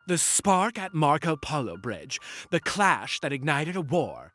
The spark at Marco Polo Bridge, the clash that ignited a war.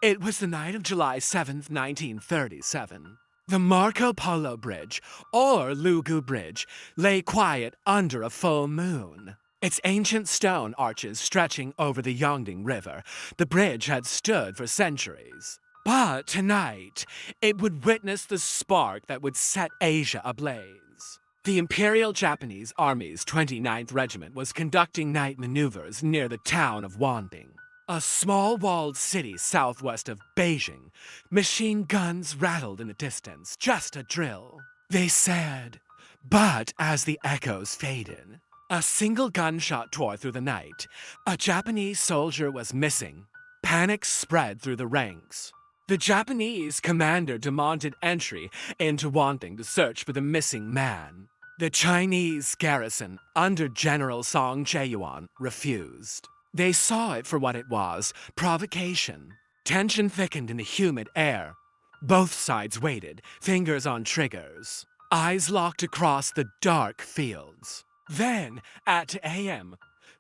It was the night of July 7th, 1937. The Marco Polo Bridge, or Lugu Bridge, lay quiet under a full moon. Its ancient stone arches stretching over the Yongding River, the bridge had stood for centuries. But tonight, it would witness the spark that would set Asia ablaze. The Imperial Japanese Army's 29th Regiment was conducting night maneuvers near the town of Wanding, a small walled city southwest of Beijing. Machine guns rattled in the distance, just a drill, they said. But as the echoes faded, a single gunshot tore through the night. A Japanese soldier was missing. Panic spread through the ranks. The Japanese commander demanded entry into Wanting to search for the missing man. The Chinese garrison, under General Song Jae-yuan, refused. They saw it for what it was, provocation. Tension thickened in the humid air. Both sides waited, fingers on triggers, eyes locked across the dark fields. Then, at 2 a.m.,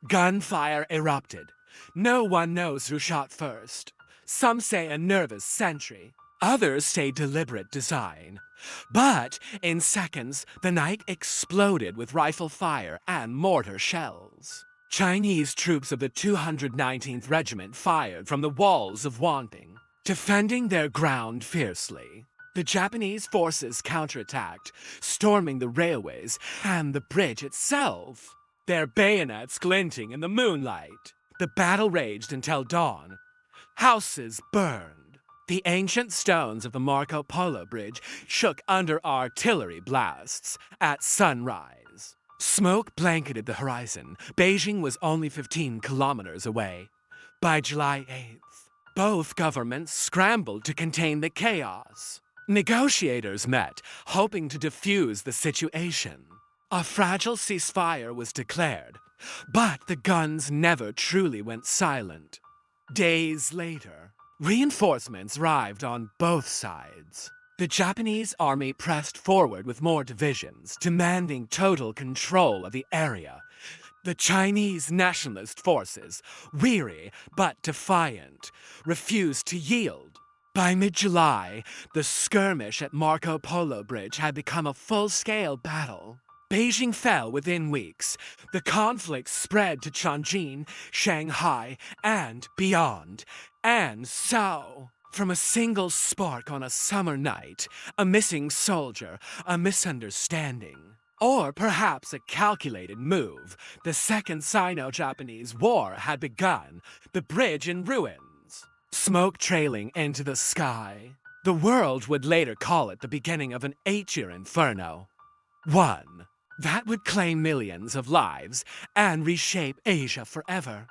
gunfire erupted. No one knows who shot first. Some say a nervous sentry. Others say deliberate design. But in seconds, the night exploded with rifle fire and mortar shells. Chinese troops of the 219th Regiment fired from the walls of Wanting, defending their ground fiercely. The Japanese forces counterattacked, storming the railways and the bridge itself, their bayonets glinting in the moonlight. The battle raged until dawn. Houses burned. The ancient stones of the Marco Polo Bridge shook under artillery blasts at sunrise. Smoke blanketed the horizon. Beijing was only 15 kilometers away. By July 8th, both governments scrambled to contain the chaos. Negotiators met, hoping to defuse the situation. A fragile ceasefire was declared, but the guns never truly went silent. Days later, reinforcements arrived on both sides. The Japanese army pressed forward with more divisions, demanding total control of the area. The Chinese nationalist forces, weary but defiant, refused to yield. By mid-July, the skirmish at Marco Polo Bridge had become a full-scale battle. Beijing fell within weeks. The conflict spread to Tianjin, Shanghai, and beyond. And so, from a single spark on a summer night, a missing soldier, a misunderstanding, or perhaps a calculated move, the Second Sino-Japanese War had begun, the bridge in ruins, smoke trailing into the sky. The world would later call it the beginning of an 8-year inferno. One that would claim millions of lives and reshape Asia forever.